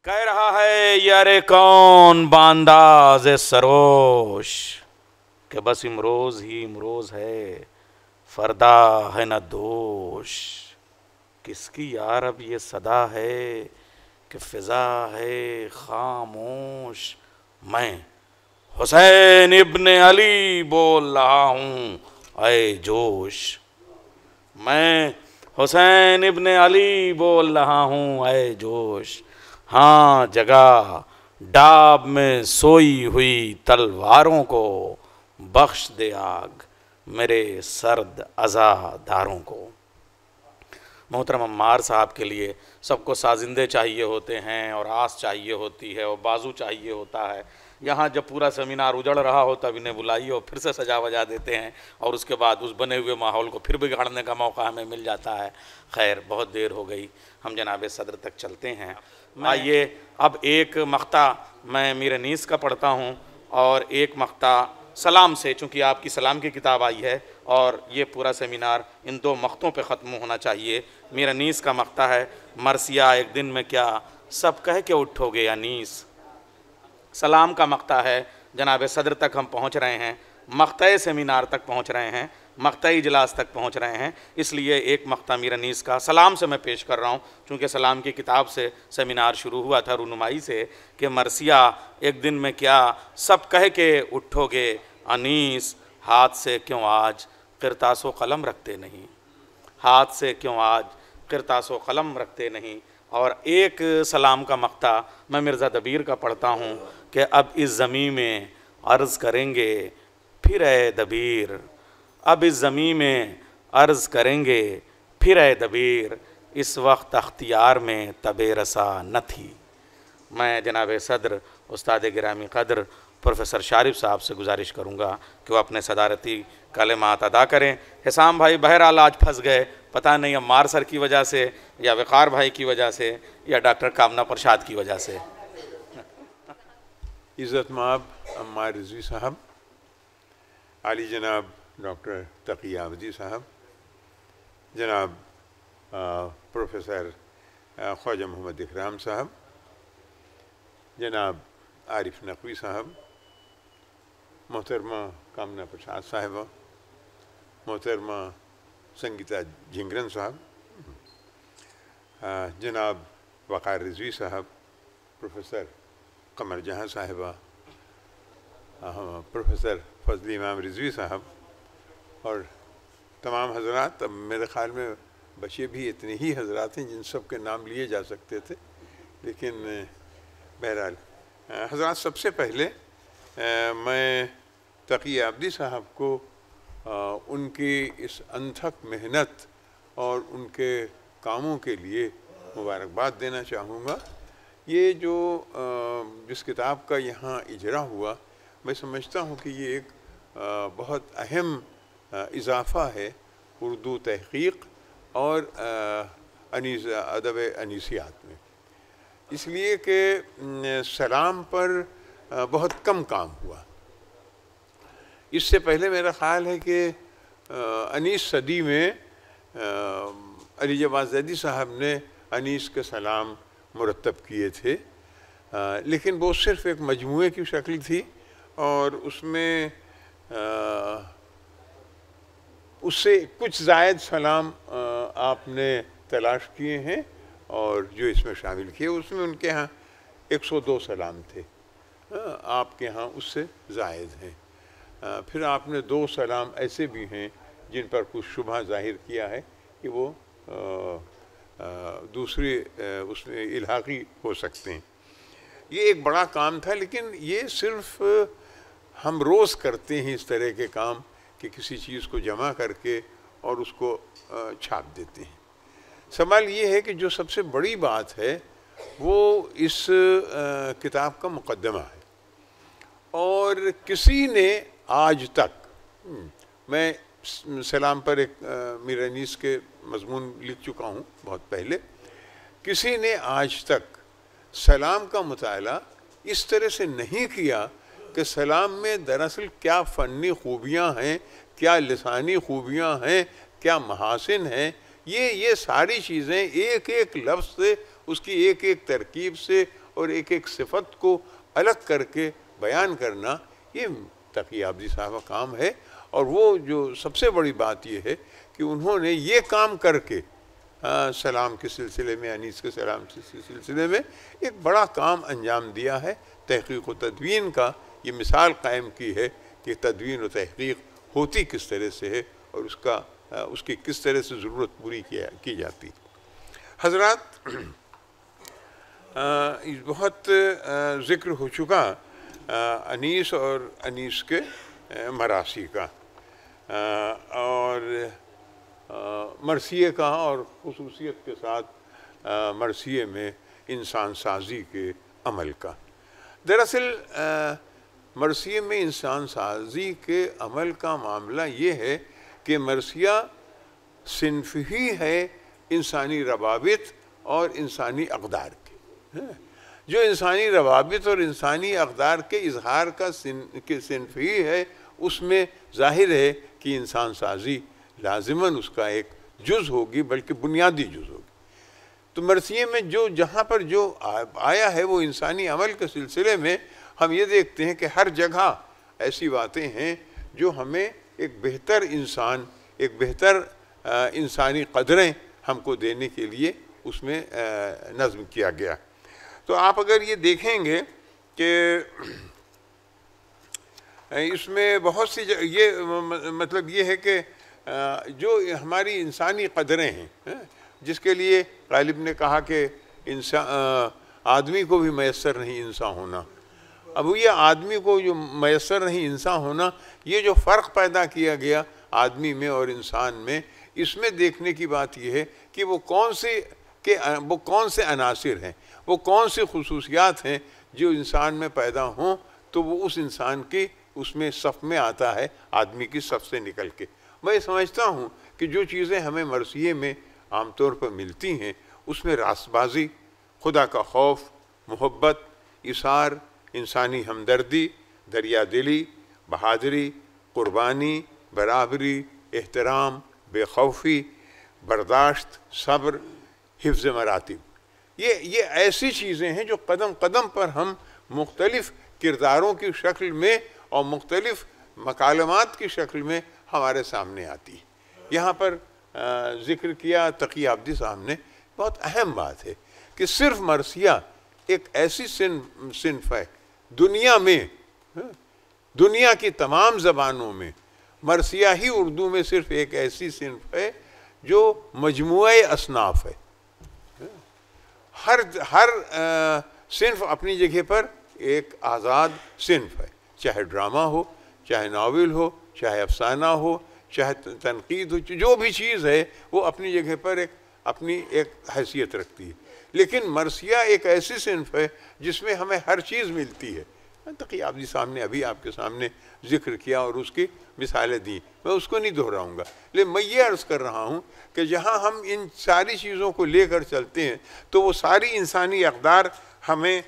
کہہ رہا ہے یار کون بانداز سروش کہ بس امروز ہی امروز ہے فردا ہے نہ دوش. کس کی یار اب یہ صدا ہے کہ فضا ہے خاموش. میں حسین ابن علی بول رہا ہوں اے جوش. میں حسین ابن علی بول رہا ہوں اے جوش. ہاں جگہ ڈاب میں سوئی ہوئی تلواروں کو بخش دے آگ میرے سرد عزاداروں کو. محترم عمار صاحب کے لیے سب کو سازندے چاہیے ہوتے ہیں اور آس چاہیے ہوتی ہے اور بازو چاہیے ہوتا ہے. یہاں جب پورا سیمینار اجڑ رہا ہو تب انہیں بلائیے اور پھر سے سجا وجا دیتے ہیں اور اس کے بعد اس بنے ہوئے ماحول کو پھر بگاڑنے کا موقع ہمیں مل جاتا ہے. خیر بہت دیر ہو گئی، ہم جناب صدر تک چلتے ہیں. آئیے اب ایک مقطع میں میر انیس کا پڑھتا ہوں اور ایک مقطع سلام سے، چونکہ آپ کی سلام کی کتاب آئی ہے اور یہ پورا سیمینار ان دو مقطعوں پہ ختم ہونا چاہیے. میر انیس کا مقطع ہے مرثیہ ایک دن میں کیا سب کہہ کے اٹھو گے انیس. سلام کا مقطع ہے جناب صدر تک ہم پہنچ رہے ہیں، مقطع سیمینار تک پہنچ رہے ہیں، مقطع اجلاس تک پہنچ رہے ہیں. اس لیے ایک مقطع میر انیس کا سلام سے میں پیش کر رہا ہوں، چونکہ سلام کی کتاب سے سیمینار شروع ہوا تھا رونمائی سے کہ مرثیہ ایک دن میں کیا سب کہہ کے اٹھو گے انیس. ہاتھ سے کیوں آج قرطاس و قلم رکھتے نہیں، ہاتھ سے کیوں آج قرطاس و قلم رکھتے نہیں. اور ایک سلام کا مقطع میں مرزا دبیر کا پڑھتا ہوں کہ اب اس زمین میں عرض کریں گے پھر اے دبیر. اب اس زمین میں عرض کریں گے پھر اے دبیر، اس وقت اختیار میں تب رسا نہ تھی. میں جناب صدر استاد گرامی قدر پروفیسر شارف صاحب سے گزارش کروں گا کہ وہ اپنے صدارتی کلمات ادا کریں. حسام بھائی بہرحال آج پھنس گئے، پتہ نہیں عمار سر کی وجہ سے یا وقار بھائی کی وجہ سے یا ڈاکٹر کامنا پرشاد کی وجہ سے. عزت مآب عمار رضوی صاحب، عالی جناب ڈاکٹر تقی عابدی صاحب، جناب پروفیسر خواجہ محمد اکرام صاحب، جناب عارف نقوی صاحب، محترمہ کامنا پرشاد صاحبہ، محترمہ سنگیتا جھنگرن صاحب، جناب وقار رضوی صاحب، پروفیسر قمر جہاں صاحبہ، پروفیسر فضل امام رضوی صاحب اور تمام حضرات. اب میرے خیال میں بچے بھی اتنے ہی حضرات ہیں جن سب کے نام لیے جا سکتے تھے، لیکن بہرحال حضرات سب سے پہلے میں تقی عابدی صاحب کو ان کی اس انتھک محنت اور ان کے کاموں کے لیے مبارکباد دینا چاہوں گا. یہ جو جس کتاب کا یہاں اجرا ہوا، میں سمجھتا ہوں کہ یہ ایک بہت اہم اضافہ ہے اردو تحقیق اور ادب انیسیات میں، اس لیے کہ سلام پر بہت کم کام ہوا. اس سے پہلے میرا خیال ہے کہ انیس صدی میں علی جواد زیدی صاحب نے انیس کے سلام مرتب کیے تھے، لیکن وہ صرف ایک مجموعے کی شکل تھی اور اس میں اس سے کچھ زائد سلام آپ نے تلاش کیے ہیں اور جو اس میں شامل کیے اس میں ان کے ہاں 102 سلام تھے، آپ کے ہاں اس سے زائد ہیں. پھر آپ نے 2 سلام ایسے بھی ہیں جن پر کچھ شبہ ظاہر کیا ہے کہ وہ دوسری اس میں الحاقی ہو سکتے ہیں. یہ ایک بڑا کام تھا، لیکن یہ صرف ہم روز کرتے ہیں اس طرح کے کام کہ کسی چیز کو جمع کر کے اور اس کو چھاپ دیتے ہیں. سوال یہ ہے کہ جو سب سے بڑی بات ہے وہ اس کتاب کا مقدمہ ہے، اور کسی نے آج تک، میں سلام پر ایک میر انیس کے مضمون لکھ چکا ہوں بہت پہلے، کسی نے آج تک سلام کا مطالعہ اس طرح سے نہیں کیا کہ سلام میں دراصل کیا فنی خوبیاں ہیں، کیا لسانی خوبیاں ہیں، کیا محاسن ہیں. یہ ساری چیزیں ایک ایک لفظ سے، اس کی ایک ایک ترکیب سے اور ایک ایک صفت کو الگ کر کے بیان کرنا، یہ تقی عابدی صاحب کا کام ہے۔ اور وہ جو سب سے بڑی بات یہ ہے کہ انہوں نے یہ کام کر کے سلام کے سلسلے میں، انیس کے سلام کے سلسلے میں ایک بڑا کام انجام دیا ہے۔ تحقیق و تدوین کا یہ مثال قائم کی ہے کہ تدوین و تحقیق ہوتی کس طرح سے ہے اور اس کی کس طرح سے ضرورت پوری کی جاتی۔ حضرات، بہت ذکر ہو چکا انیس اور انیس کے مراثی کا، اور مرثیے کا، اور خصوصیت کے ساتھ مرثیے میں انسان سازی کے عمل کا۔ دراصل مرثیے میں انسان سازی کے عمل کا معاملہ یہ ہے کہ مرثیہ صنف ہی ہے انسانی روابط اور انسانی اقدار کے، جو انسانی روابط اور انسانی اقدار کے اظہار کا صنف ہی ہے، اس میں ظاہر ہے کہ انسان سازی لازماً اس کا ایک جز ہوگی، بلکہ بنیادی جز ہوگی۔ تو مرثیے میں جہاں پر جو آیا ہے وہ انسانی عمل کے سلسلے میں ہم یہ دیکھتے ہیں کہ ہر جگہ ایسی باتیں ہیں جو ہمیں ایک بہتر انسان، ایک بہتر انسانی قدریں ہم کو دینے کے لیے اس میں نظم کیا گیا۔ تو آپ اگر یہ دیکھیں گے کہ اس میں بہت سی یہ مطلب یہ ہے کہ جو ہماری انسانی قدریں ہیں، جس کے لیے غالب نے کہا کہ آدمی کو بھی میسر نہیں انسان ہونا، اب یہ آدمی کو جو میسر نہیں انسان ہونا، یہ جو فرق پیدا کیا گیا آدمی میں اور انسان میں، اس میں دیکھنے کی بات یہ ہے کہ وہ کون سے عناصر ہیں، وہ کون سی خصوصیات ہیں جو انسان میں پیدا ہوں تو وہ اس انسان کی اس میں صف میں آتا ہے، آدمی کی صف سے نکل کے۔ میں سمجھتا ہوں کہ جو چیزیں ہمیں مرثیے میں عام طور پر ملتی ہیں، اس میں راست بازی، خدا کا خوف، محبت، اثار، انسانی ہمدردی، دریا دلی، بہادری، قربانی، برابری، احترام، بے خوفی، برداشت، صبر، حفظ مراتب، یہ ایسی چیزیں ہیں جو قدم قدم پر ہم مختلف کرداروں کی شکل میں اور مختلف مکالمات کی شکل میں ہمارے سامنے آتی ہے۔ یہاں پر ذکر کیا تقی عابدی صاحب نے، بہت اہم بات ہے کہ صرف مرثیہ ایک ایسی صنف ہے دنیا میں، دنیا کی تمام زبانوں میں مرثیہ ہی اردو میں صرف ایک ایسی صنف ہے جو مجموعہ اصناف ہے۔ ہر صنف اپنی جگہ پر ایک آزاد صنف ہے، چاہے ڈرامہ ہو، چاہے ناول ہو، چاہے افسانہ ہو، چاہے تنقید ہو، جو بھی چیز ہے وہ اپنی جگہ پر اپنی ایک حیثیت رکھتی ہے۔ لیکن مرثیہ ایک ایسی صنف ہے جس میں ہمیں ہر چیز ملتی ہے۔ تقی عابدی صاحب نے ابھی آپ کے سامنے ذکر کیا اور اس کی مثالیں دیں، میں اس کو نہیں دہراؤں گا، لیکن میں یہ عرض کر رہا ہوں کہ جہاں ہم ان ساری چیزوں کو لے کر چلتے ہیں تو وہ ساری انسانی اقدار ہمیں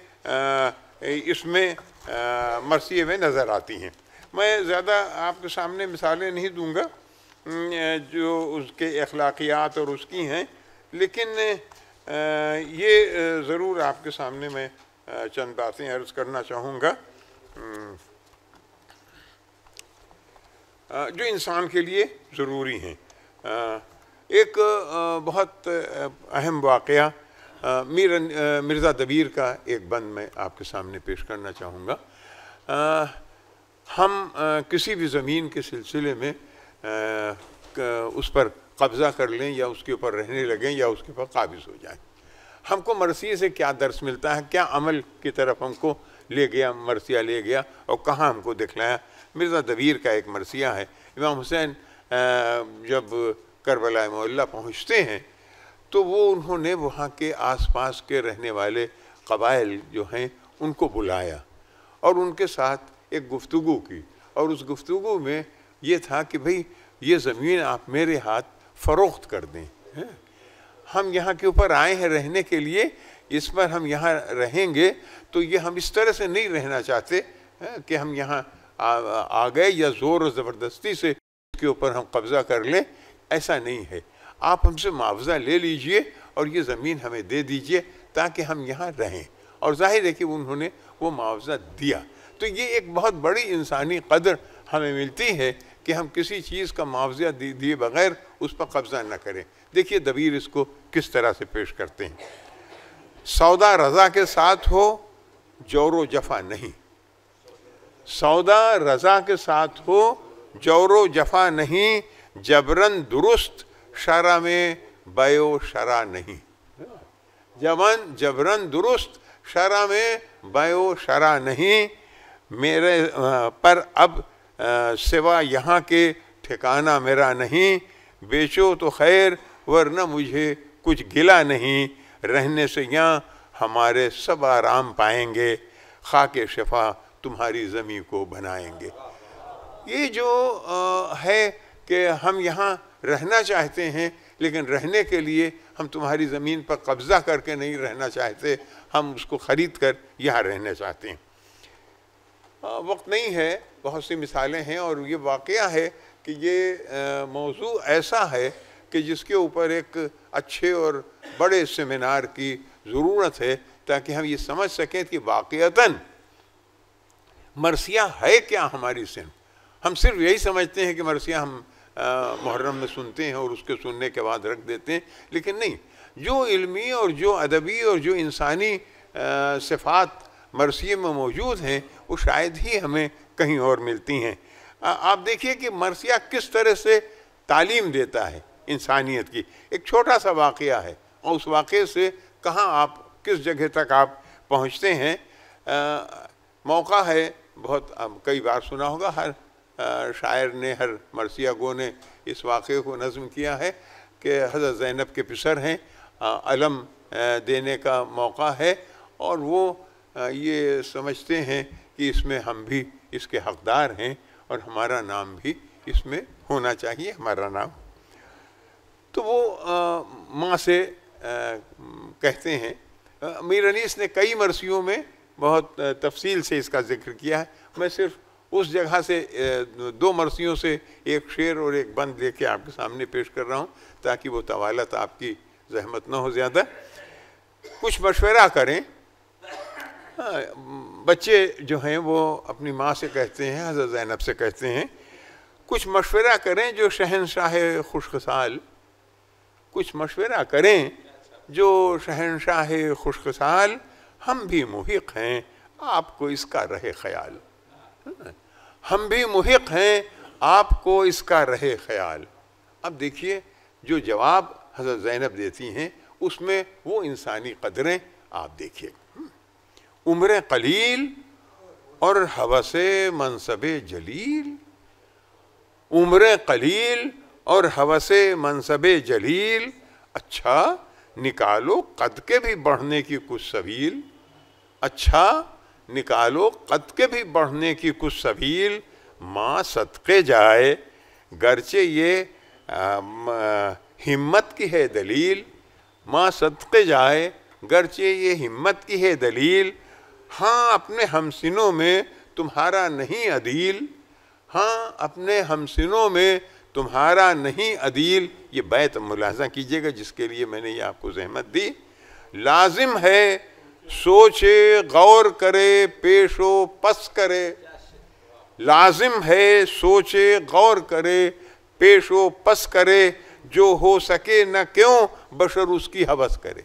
اس میں مرثیے میں نظر آتی ہیں۔ میں زیادہ آپ کے سامنے مثالیں نہیں دوں گا جو اس کے اخلاقیات اور اس کی ہیں، لیکن یہ ضرور آپ کے سامنے میں چند باتیں عرض کرنا چاہوں گا جو انسان کے لیے ضروری ہیں۔ ایک بہت اہم واقعہ مرزا دبیر کا ایک بند میں آپ کے سامنے پیش کرنا چاہوں گا۔ ہم کسی بھی زمین کے سلسلے میں اس پر قبضہ کر لیں یا اس کے اوپر رہنے لگیں یا اس کے اوپر قابض ہو جائیں، ہم کو مرثیے سے کیا درس ملتا ہے، کیا عمل کی طرف ہم کو لے گیا، مرثیہ لے گیا اور کہاں ہم کو دکھلایا۔ مرزا دبیر کا ایک مرثیہ ہے، امام حسین جب کربلا معلیٰ پہنچتے ہیں تو انہوں نے وہاں کے آس پاس کے رہنے والے قبائل جو ہیں ان کو بلایا اور ان کے ساتھ ایک گفتگو کی، اور اس گفتگو میں یہ تھا کہ بھئی یہ زمین آپ میرے ہاتھ فروخت کر دیں، ہم یہاں کے اوپر آئے ہیں رہنے کے لیے، اس پر ہم یہاں رہیں گے تو یہ ہم اس طرح سے نہیں رہنا چاہتے کہ ہم یہاں آ گئے یا زور و زبردستی سے اس کے اوپر ہم قبضہ کر لیں، ایسا نہیں ہے، آپ ہم سے معاوضہ لے لیجئے اور یہ زمین ہمیں دے دیجئے تاکہ ہم یہاں رہیں۔ اور ظاہر ہے کہ انہوں نے وہ معاوضہ دیا. تو یہ ایک بہت بڑی انسانی قدر ہمیں ملتی ہے کہ ہم کسی چیز کا معاوضہ دیے بغیر اس پر قبضہ نہ کریں. دیکھیے دبیر اس کو کس طرح سے پیش کرتے ہیں. سودا رضا کے ساتھ ہو جور و جفا نہیں. سودا رضا کے ساتھ ہو جور و جفا نہیں. جبرن درست شرع میں بیع و شرع نہیں. جبرن درست شرع میں بیع و شرع نہیں. میرے پر اب سوا یہاں کے ٹھکانہ میرا نہیں. بیچو تو خیر ورنہ مجھے کچھ گلا نہیں. رہنے سے یہاں ہمارے سب آرام پائیں گے. خاک شفا تمہاری زمین کو بنائیں گے. یہ جو ہے کہ ہم یہاں رہنا چاہتے ہیں لیکن رہنے کے لیے ہم تمہاری زمین پر قبضہ کر کے نہیں رہنا چاہتے, ہم اس کو خرید کر یہاں رہنا چاہتے ہیں. وقت نہیں ہے, بہت سی مثالیں ہیں, اور یہ واقعہ ہے کہ یہ موضوع ایسا ہے کہ جس کے اوپر ایک اچھے اور بڑے سیمینار کی ضرورت ہے تاکہ ہم یہ سمجھ سکیں کہ واقعتاً مرثیہ ہے کیا ہماری صنف. ہم صرف یہی سمجھتے ہیں کہ مرثیہ ہم محرم میں سنتے ہیں اور اس کے سننے کے بعد رکھ دیتے ہیں, لیکن نہیں. جو علمی اور جو ادبی اور جو انسانی صفات مرثیے میں موجود ہیں وہ شاید ہی ہمیں کہیں اور ملتی ہیں. آپ دیکھیے کہ مرثیہ کس طرح سے تعلیم دیتا ہے انسانیت کی. ایک چھوٹا سا واقعہ ہے اور اس واقعے سے کہاں آپ کس جگہ تک آپ پہنچتے ہیں. موقع ہے, بہت کئی بار سنا ہوگا, ہر شاعر نے, ہر مرثیہ گو نے اس واقعے کو نظم کیا ہے کہ حضرت زینب کے پسر ہیں, علم دینے کا موقع ہے اور وہ یہ سمجھتے ہیں کہ اس میں ہم بھی اس کے حقدار ہیں اور ہمارا نام بھی اس میں ہونا چاہیے, ہمارا نام. تو وہ ماں سے کہتے ہیں. میر انیس نے کئی مرثیوں میں بہت تفصیل سے اس کا ذکر کیا ہے. میں صرف اس جگہ سے 2 مرثیوں سے ایک شعر اور ایک بند لے کے آپ کے سامنے پیش کر رہا ہوں تاکہ وہ طوالت آپ کی زحمت نہ ہو زیادہ. کچھ مشورہ کریں. بچے جو ہیں وہ اپنی ماں سے کہتے ہیں, حضرت زینب سے کہتے ہیں, کچھ مشورہ کریں جو شہنشاہ خوش خصال. کچھ مشورہ کریں جو شہنشاہ خوش خصال. ہم بھی محق ہیں آپ کو اس کا رہے خیال. ہم بھی محق ہیں آپ کو اس کا رہے خیال. اب دیکھیے جو جواب حضرت زینب دیتی ہیں اس میں وہ انسانی قدریں آپ دیکھیے. عمر قلیل اور ہوس منصب جلیل. عمر قلیل اور ہوس منصب جلیل. اچھا نکالو قد کے بھی بڑھنے کی کچھ سبیل. اچھا نکالو قد کے بھی بڑھنے کی کچھ سبیل. ماں صدقے جائے گرچہ یہ ہمت کی ہے دلیل. ماں صدقے جائے گرچہ یہ ہمت کی ہے دلیل. ہاں اپنے ہمسنوں میں تمہارا نہیں عدیل. ہاں اپنے ہمسنوں میں تمہارا نہیں عدیل. یہ بیت ملاحظہ کیجئے گا جس کے لیے میں نے یہ آپ کو زحمت دی. لازم ہے سوچے غور کرے پیش و پس کرے. لازم ہے سوچے غور کرے پیش و پس کرے. جو ہو سکے نہ کیوں بشر اس کی ہوس کرے.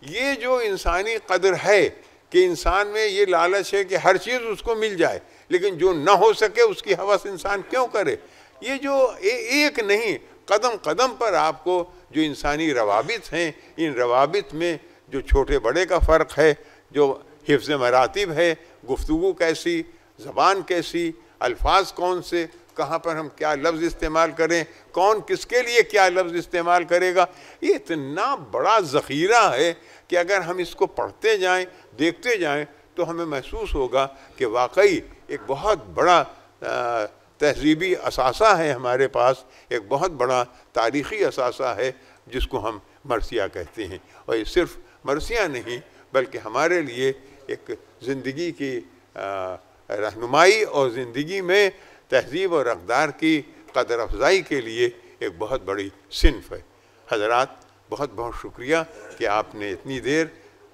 یہ جو انسانی قدر ہے کہ انسان میں یہ لالچ ہے کہ ہر چیز اس کو مل جائے, لیکن جو نہ ہو سکے اس کی ہوس انسان کیوں کرے. یہ جو ایک نہیں, قدم قدم پر آپ کو جو انسانی روابط ہیں, ان روابط میں جو چھوٹے بڑے کا فرق ہے, جو حفظ مراتب ہے, گفتگو کیسی, زبان کیسی, الفاظ کون سے, کہاں پر ہم کیا لفظ استعمال کریں, کون کس کے لیے کیا لفظ استعمال کرے گا, یہ اتنا بڑا ذخیرہ ہے کہ اگر ہم اس کو پڑھتے جائیں, دیکھتے جائیں تو ہمیں محسوس ہوگا کہ واقعی ایک بہت بڑا تہذیبی اثاثہ ہے ہمارے پاس, ایک بہت بڑا تاریخی اثاثہ ہے جس کو ہم مرثیہ کہتے ہیں. اور یہ صرف مرثیہ نہیں بلکہ ہمارے لیے ایک زندگی کی رہنمائی اور زندگی میں تہذیب اور اقدار کی قدر افزائی کے لیے ایک بہت بڑی صنف ہے. حضرات بہت بہت شکریہ کہ آپ نے اتنی دیر